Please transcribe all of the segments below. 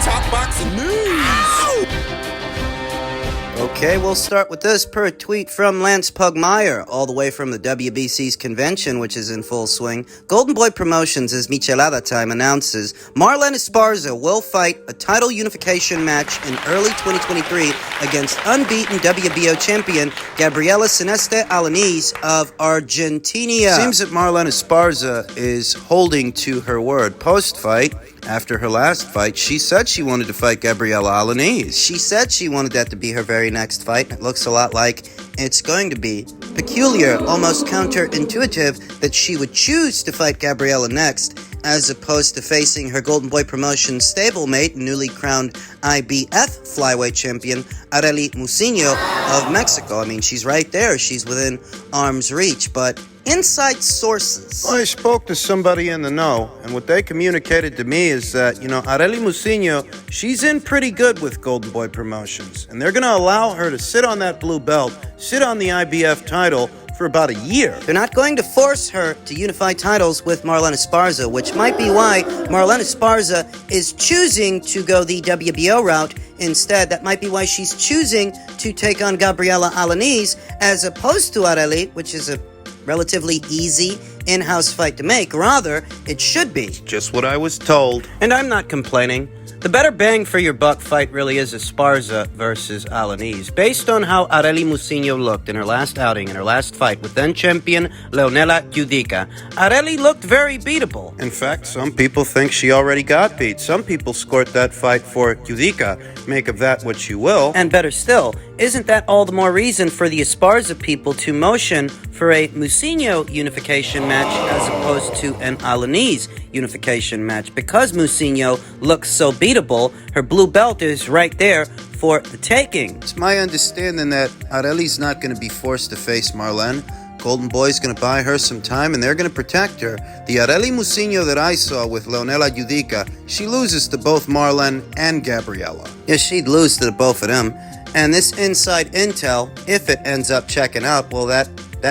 Talk boxing news. Okay, we'll start with this per tweet from Lance Pugmire, all the way from the WBC's convention, which is in full swing. Golden Boy Promotions, as Michelada Time announces, Marlen Esparza will fight a title unification match in early 2023 against unbeaten WBO champion Gabriela Celeste Alaniz of Argentina. Seems that Marlen Esparza is holding to her word. Post-fight, after her last fight, she said she wanted to fight Gabriela Alaniz. She said she wanted that to be her very next fight. It looks a lot like it's going to be. Peculiar, almost counterintuitive, that she would choose to fight Gabriela next, as opposed to facing her Golden Boy Promotions stablemate, newly crowned IBF flyweight champion, Arely Mucino of Mexico. I mean, she's right there. She's within arm's reach, but inside sources. Well, I spoke to somebody in the know, and what they communicated to me is that, Arely Mucino, she's in pretty good with Golden Boy Promotions, and they're going to allow her to sit on that blue belt, sit on the IBF title for about a year. They're not going to force her to unify titles with Marlen Esparza, which might be why Marlen Esparza is choosing to go the WBO route instead. That might be why she's choosing to take on Gabriela Alaniz as opposed to Arely, which is a relatively easy in-house fight to make. Rather, it should be. Just what I was told. And I'm not complaining. The better bang for your buck fight really is Esparza versus Alaniz. Based on how Arely Mucino looked in her last outing, in her last fight with then-champion Leonela Judica, Arely looked very beatable. In fact, some people think she already got beat. Some people scored that fight for Judica. Make of that what you will. And better still, isn't that all the more reason for the Esparza people to motion for a Mucino unification match as opposed to an Alaniz unification match? Because Mucino looks so beatable, her blue belt is right there for the taking. It's my understanding that Arely's not going to be forced to face Marlen. Golden Boy's going to buy her some time, and they're going to protect her. The Arely Mucino that I saw with Leonela Judica, she loses to both Marlen and Gabriela. Yeah, she'd lose to both of them. And this inside intel, if it ends up checking out, well, that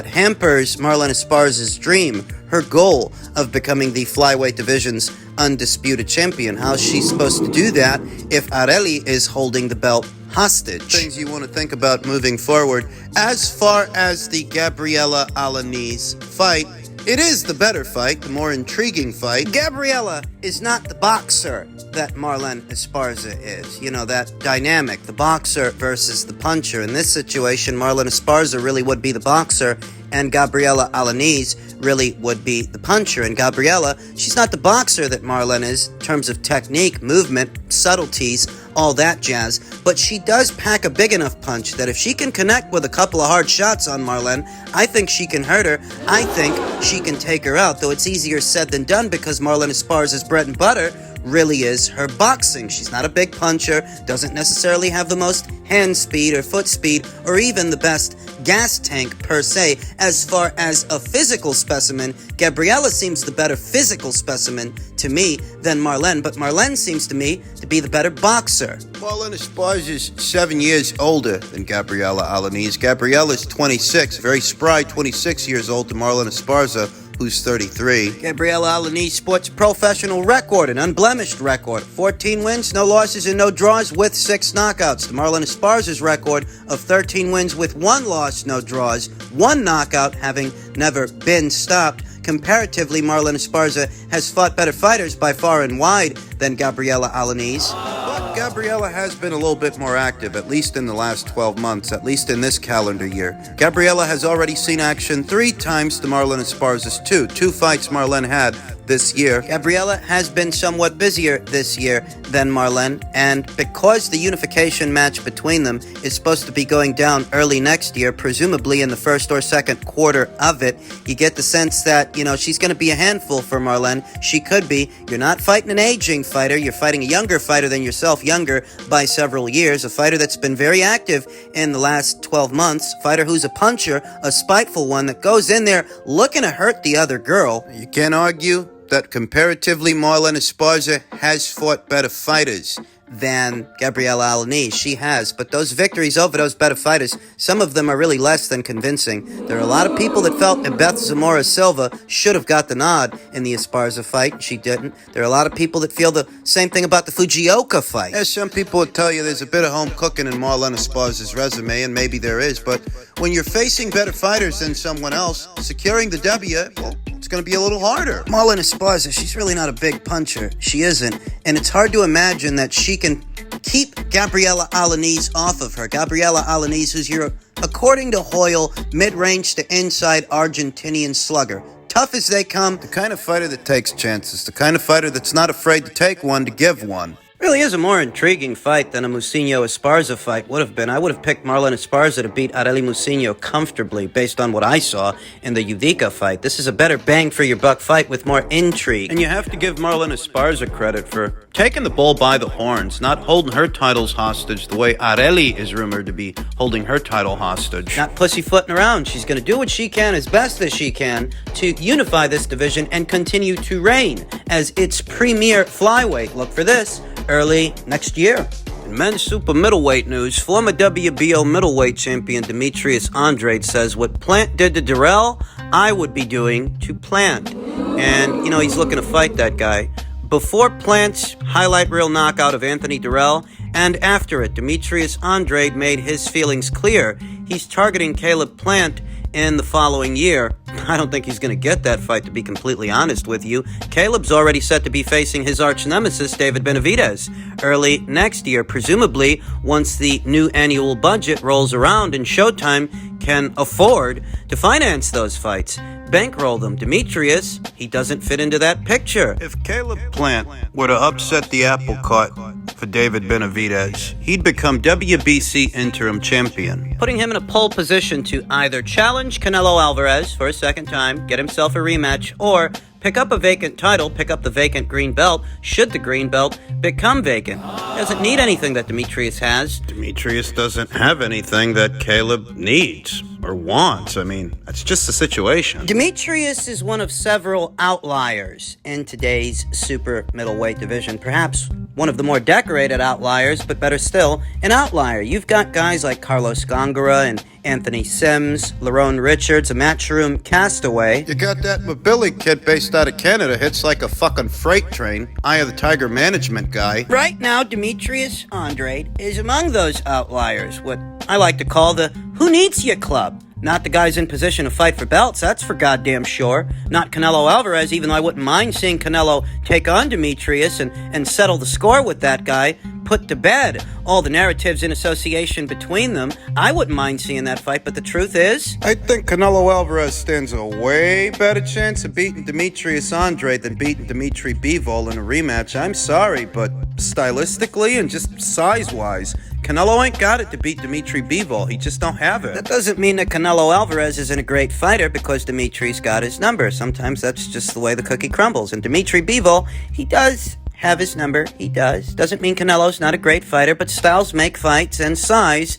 hampers Marlen Esparza's dream, her goal of becoming the flyweight division's undisputed champion. How's she supposed to do that if Arely is holding the belt hostage? Things you want to think about moving forward. As far as the Gabriela Alaniz fight, it is the better fight, the more intriguing fight. Gabriela is not the boxer that Marlen Esparza is. That dynamic, the boxer versus the puncher. In this situation, Marlen Esparza really would be the boxer, and Gabriela Alaniz really would be the puncher. And Gabriela, she's not the boxer that Marlen is in terms of technique, movement, subtleties, all that jazz, but she does pack a big enough punch that if she can connect with a couple of hard shots on Marlen, I think she can hurt her. I think she can take her out, though it's easier said than done because Marlen Esparza's bread and butter really is her boxing. She's not a big puncher, doesn't necessarily have the most hand speed or foot speed or even the best gas tank per se. As far as a physical specimen, Gabriela seems the better physical specimen to me than Marlen, but Marlen seems to me to be the better boxer. Marlen Esparza is 7 years older than Gabriela Alaniz. Gabriela's 26, very spry 26 years old to Marlen Esparza, who's 33. Gabriela Alaniz sports a professional record, an unblemished record. 14 wins, no losses, and no draws with 6 knockouts. To Marlen Esparza's record of 13 wins with 1 loss, no draws, 1 knockout, having never been stopped. Comparatively, Marlen Esparza has fought better fighters by far and wide than Gabriela Alaniz. But Gabriela has been a little bit more active, at least in the last 12 months, at least in this calendar year. Gabriela has already seen action 3 times to Marlen Esparza's 2. 2 fights Marlen had this year. Gabriela has been somewhat busier this year than Marlen, and because the unification match between them is supposed to be going down early next year, presumably in the first or second quarter of it, you get the sense that, she's going to be a handful for Marlen. She could be. You're not fighting an aging fighter. You're fighting a younger fighter than yourself, younger by several years, a fighter that's been very active in the last 12 months, a fighter who's a puncher, a spiteful one that goes in there looking to hurt the other girl. You can't argue that comparatively Marlen Esparza has fought better fighters than Gabriela Alaniz. She has, but those victories over those better fighters, some of them are really less than convincing. There are a lot of people that felt that Beth Zamora Silva should have got the nod in the Esparza fight. She didn't. There are a lot of people that feel the same thing about the Fujioka fight. Yes, some people would tell you there's a bit of home cooking in Marlen Esparza's resume, and maybe there is, but when you're facing better fighters than someone else, securing the W, well, it's going to be a little harder. Marlen Esparza, she's really not a big puncher. She isn't. And it's hard to imagine that she can keep Gabriela Alaniz off of her. Gabriela Alaniz, who's your, according to Hoyle, mid-range to inside Argentinian slugger. Tough as they come. The kind of fighter that takes chances. The kind of fighter that's not afraid to take one to give one. Really is a more intriguing fight than a Musinho-Esparza fight would have been. I would have picked Marlen Esparza to beat Areli Musinho comfortably based on what I saw in the Udica fight. This is a better bang-for-your-buck fight with more intrigue. And you have to give Marlen Esparza credit for taking the bull by the horns, not holding her titles hostage the way Areli is rumored to be holding her title hostage. Not pussyfooting around. She's going to do what she can as best as she can to unify this division and continue to reign as its premier flyweight. Look for this early next year. In men's super middleweight news, former WBO middleweight champion Dmitry Andrade says what Plant did to Durrell, I would be doing to Plant. And, he's looking to fight that guy. Before Plant's highlight reel knockout of Anthony Durrell, and after it, Dmitry Andrade made his feelings clear. He's targeting Caleb Plant in the following year. I don't think he's going to get that fight, to be completely honest with you. Caleb's already set to be facing his arch nemesis, David Benavidez, early next year, presumably once the new annual budget rolls around and Showtime can afford to finance those fights. Bankroll them. Demetrius, he doesn't fit into that picture. If Caleb Plant were to upset the apple cart for David Benavidez, he'd become WBC interim champion, putting him in a pole position to either challenge Canelo Alvarez for a second time, get himself a rematch, or pick up a vacant title, pick up the vacant green belt, should the green belt become vacant. He doesn't need anything that Demetrius has. Demetrius doesn't have anything that Caleb needs or wants. I mean, that's just the situation. Demetrius is one of several outliers in today's super middleweight division. Perhaps one of the more decorated outliers, but better still, an outlier. You've got guys like Carlos Gongora and Anthony Sims, Lerone Richards, a matchroom castaway. You got that Billy kid based out of Canada, hits like a fucking freight train. Eye of the Tiger management guy. Right now, Demetrius Andrade is among those outliers, what I like to call the who needs you club. Not the guys in position to fight for belts, that's for goddamn sure. Not Canelo Alvarez, even though I wouldn't mind seeing Canelo take on Demetrius and settle the score with that guy, put to bed all the narratives in association between them. I wouldn't mind seeing that fight, but the truth is, I think Canelo Alvarez stands a way better chance of beating Demetrius Andrade than beating Dmitry Bivol in a rematch. I'm sorry, but stylistically and just size-wise, Canelo ain't got it to beat Dmitry Bivol. He just don't have it. That doesn't mean that Canelo Alvarez isn't a great fighter because Dimitri's got his number. Sometimes that's just the way the cookie crumbles. And Dmitry Bivol, he does have his number. He does. Doesn't mean Canelo's not a great fighter, but styles make fights, and size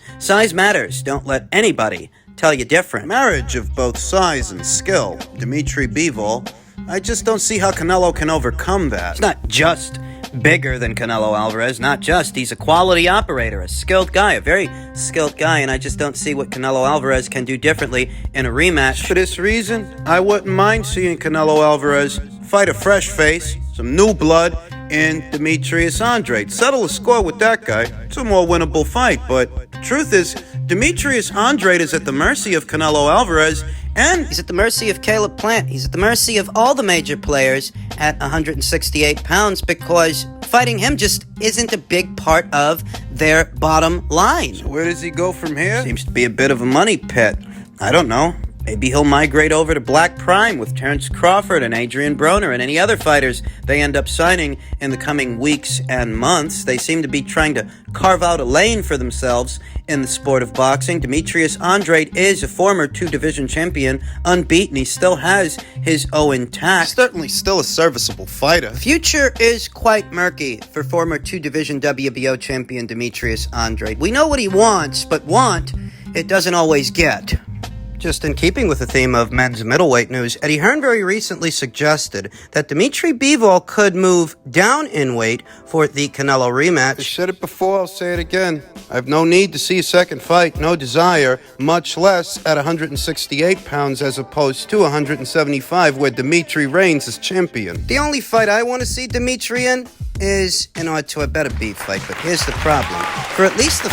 matters. Don't let anybody tell you different. Marriage of both size and skill. Dmitry Bivol, I just don't see how Canelo can overcome that. It's not just bigger than Canelo Alvarez, not just. He's a quality operator, a skilled guy, a very skilled guy, and I just don't see what Canelo Alvarez can do differently in a rematch. For this reason, I wouldn't mind seeing Canelo Alvarez fight a fresh face, some new blood, in Demetrius Andrade. Settle the score with that guy. It's a more winnable fight, but the truth is, Demetrius Andrade is at the mercy of Canelo Alvarez, and he's at the mercy of Caleb Plant. He's at the mercy of all the major players at 168 pounds because fighting him just isn't a big part of their bottom line. So where does he go from here? Seems to be a bit of a money pit. I don't know. Maybe he'll migrate over to Black Prime with Terrence Crawford and Adrian Broner and any other fighters they end up signing in the coming weeks and months. They seem to be trying to carve out a lane for themselves in the sport of boxing. Demetrius Andrade is a former two-division champion, unbeaten. He still has his O intact. Certainly still a serviceable fighter. The future is quite murky for former two-division WBO champion Demetrius Andrade. We know what he wants, but want, it doesn't always get. Just in keeping with the theme of men's middleweight news, Eddie Hearn very recently suggested that Dmitry Bivol could move down in weight for the Canelo rematch. I said it before, I'll say it again. I have no need to see a second fight, no desire, much less at 168 pounds as opposed to 175 where Dmitry reigns as champion. The only fight I want to see Dmitry in is an Artur better beef fight, but here's the problem. For at least the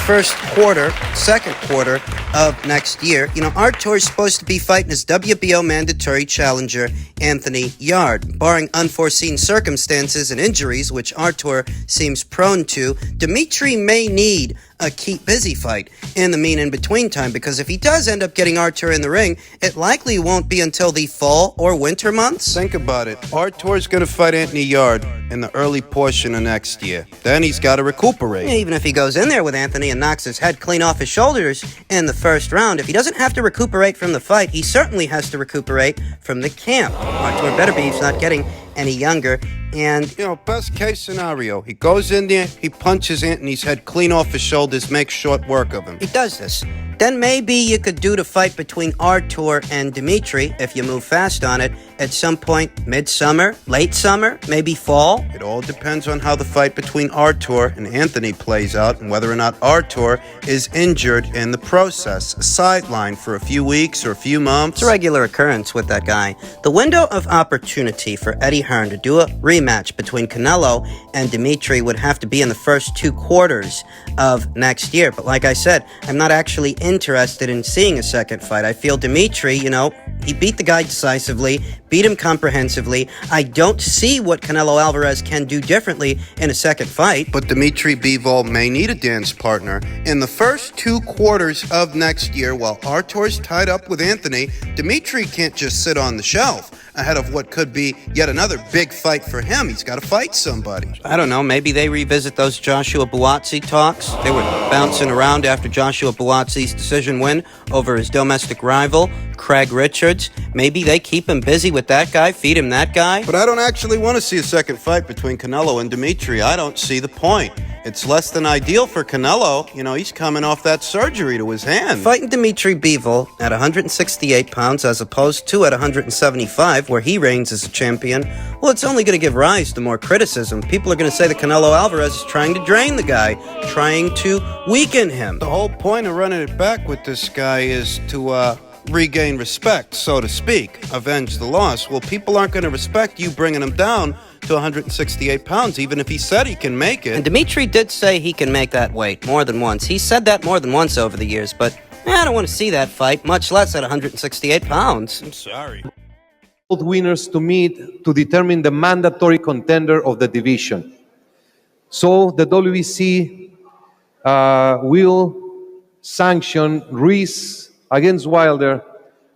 second quarter of next year, Artur is supposed to be fighting his WBO mandatory challenger, Anthony Yarde. Barring unforeseen circumstances and injuries, which Artur seems prone to, Dmitry may need a keep busy fight in the in-between time, because if he does end up getting Artur in the ring, it likely won't be until the fall or winter months. Think about it. Artur's going to fight Anthony Yarde in the early portion of next year. Then he's got to recuperate. Even if he goes in there with Anthony and knocks his head clean off his shoulders in the first round, if he doesn't have to recuperate from the fight, he certainly has to recuperate from the camp. Artur Beterbeef's not getting any younger, and best case scenario, he goes in there, he punches Anthony's head clean off his shoulders, makes short work of him. He does this. Then maybe you could do the fight between Artur and Dmitry, if you move fast on it, at some point midsummer, late summer, maybe fall. It all depends on how the fight between Artur and Anthony plays out and whether or not Artur is injured in the process, sidelined for a few weeks or a few months. It's a regular occurrence with that guy. The window of opportunity for Eddie Hearn to do a rematch between Canelo and Dmitry would have to be in the first 2 quarters of next year. But like I said, I'm not actually interested in seeing a second fight. I feel Dmitry, he beat the guy decisively, beat him comprehensively. I don't see what Canelo Alvarez can do differently in a second fight. But Dmitry Bivol may need a dance partner in the first 2 quarters of next year while Artur's tied up with Anthony. Dmitry can't just sit on the shelf ahead of what could be yet another big fight for him. He's got to fight somebody. I don't know, maybe they revisit those Joshua Buatsi talks. They were bouncing around after Joshua Buatsi's decision win over his domestic rival, Craig Richards. Maybe they keep him busy with that guy, feed him that guy. But I don't actually want to see a second fight between Canelo and Dmitry. I don't see the point. It's less than ideal for Canelo. He's coming off that surgery to his hand. Fighting Dmitry Bivol at 168 pounds as opposed to at 175, where he reigns as a champion, well, it's only going to give rise to more criticism. People are going to say that Canelo Alvarez is trying to drain the guy, trying to weaken him. The whole point of running it back with this guy is to regain respect, so to speak, avenge the loss. Well, people aren't going to respect you bringing him down to 168 pounds, even if he said he can make it. And Dmitry did say he can make that weight more than once. He said that more than once over the years, but I don't want to see that fight, much less at 168 pounds. I'm sorry. Both winners to meet to determine the mandatory contender of the division. So the WBC will sanction Ruiz against Wilder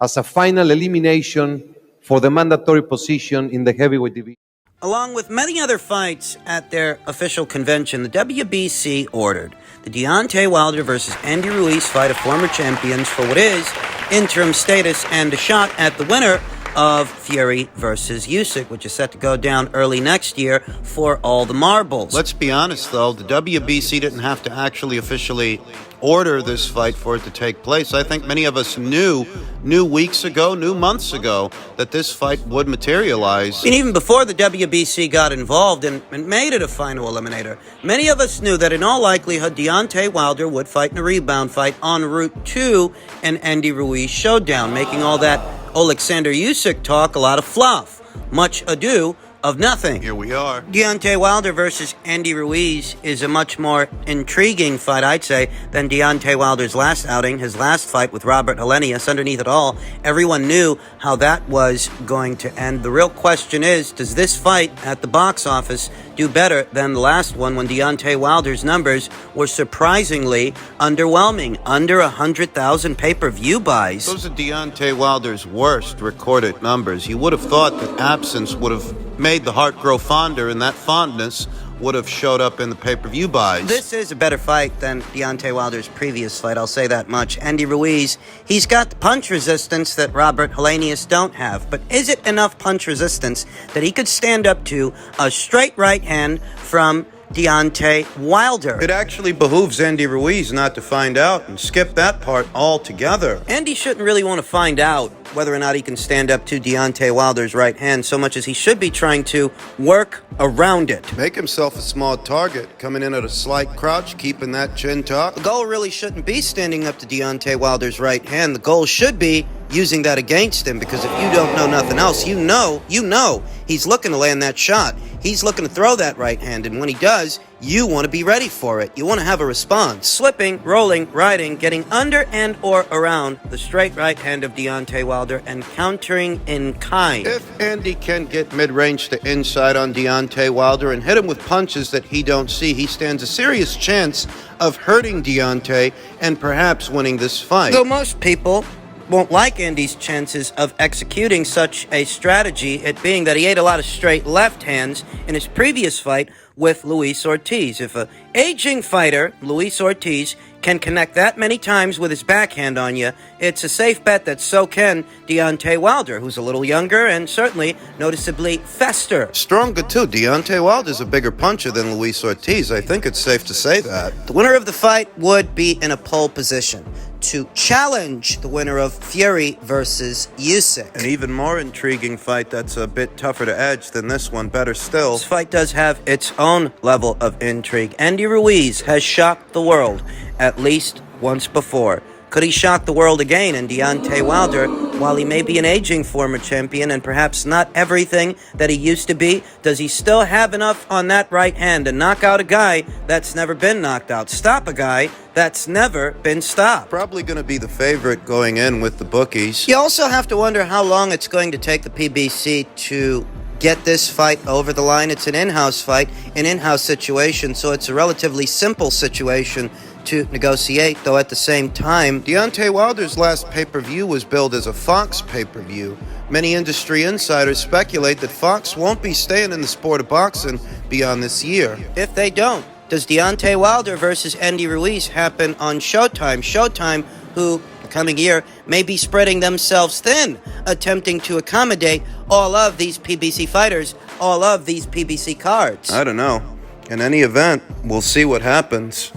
as a final elimination for the mandatory position in the heavyweight division. Along with many other fights at their official convention, the WBC ordered the Deontay Wilder versus Andy Ruiz fight of former champions for what is interim status and a shot at the winner of Fury versus Usyk, which is set to go down early next year for all the marbles. Let's be honest, though. The WBC didn't have to actually officially order this fight for it to take place. I think many of us knew weeks ago, knew months ago, that this fight would materialize. And even before the WBC got involved and made it a final eliminator, many of us knew that in all likelihood Deontay Wilder would fight in a rebound fight en route to an Andy Ruiz showdown, making all that Alexander Usyk talk a lot of fluff. Much ado of nothing. Here we are. Deontay Wilder versus Andy Ruiz is a much more intriguing fight, I'd say, than Deontay Wilder's last outing, his last fight with Robert Alaniz. Underneath it all, everyone knew how that was going to end. The real question is, does this fight at the box office do better than the last one when Deontay Wilder's numbers were surprisingly underwhelming, under 100,000 pay-per-view buys? Those are Deontay Wilder's worst recorded numbers. You would have thought that absence would have made the heart grow fonder, and that fondness would have showed up in the pay-per-view buys. This is a better fight than Deontay Wilder's previous fight, I'll say that much. Andy Ruiz, he's got the punch resistance that Robert Helenius don't have, but is it enough punch resistance that he could stand up to a straight right hand from Deontay Wilder. It actually behooves Andy Ruiz not to find out and skip that part altogether. Andy shouldn't really want to find out whether or not he can stand up to Deontay Wilder's right hand so much as he should be trying to work around it. Make himself a small target, coming in at a slight crouch, keeping that chin tucked. The goal really shouldn't be standing up to Deontay Wilder's right hand. The goal should be using that against him, because if you don't know nothing else, you know he's looking to land that shot. He's looking to throw that right hand, and when he does, you want to be ready for it. You want to have a response. Slipping, rolling, riding, getting under and or around the straight right hand of Deontay Wilder and countering in kind. If Andy can get mid-range to inside on Deontay Wilder and hit him with punches that he don't see, he stands a serious chance of hurting Deontay and perhaps winning this fight. Though most people won't like Andy's chances of executing such a strategy, it being that he ate a lot of straight left hands in his previous fight with Luis Ortiz. If an aging fighter, Luis Ortiz, can connect that many times with his backhand on you, it's a safe bet that so can Deontay Wilder, who's a little younger and certainly noticeably faster. Stronger too. Deontay Wilder's a bigger puncher than Luis Ortiz. I think it's safe to say that. The winner of the fight would be in a pole position to challenge the winner of Fury versus Usyk. An even more intriguing fight that's a bit tougher to edge than this one, better still. This fight does have its own level of intrigue. Andy Ruiz has shocked the world at least once before. Could he shock the world again? And Deontay Wilder, while he may be an aging former champion and perhaps not everything that he used to be, does he still have enough on that right hand to knock out a guy that's never been knocked out? Stop a guy that's never been stopped. Probably going to be the favorite going in with the bookies. You also have to wonder how long it's going to take the PBC to get this fight over the line. It's an in-house fight, an in-house situation, so it's a relatively simple situation to negotiate, though at the same time, Deontay Wilder's last pay-per-view was billed as a Fox pay-per-view. Many industry insiders speculate that Fox won't be staying in the sport of boxing beyond this year. If they don't, does Deontay Wilder versus Andy Ruiz happen on Showtime? Showtime, who the coming year may be spreading themselves thin, attempting to accommodate all of these PBC fighters, all of these PBC cards. I don't know. In any event, we'll see what happens.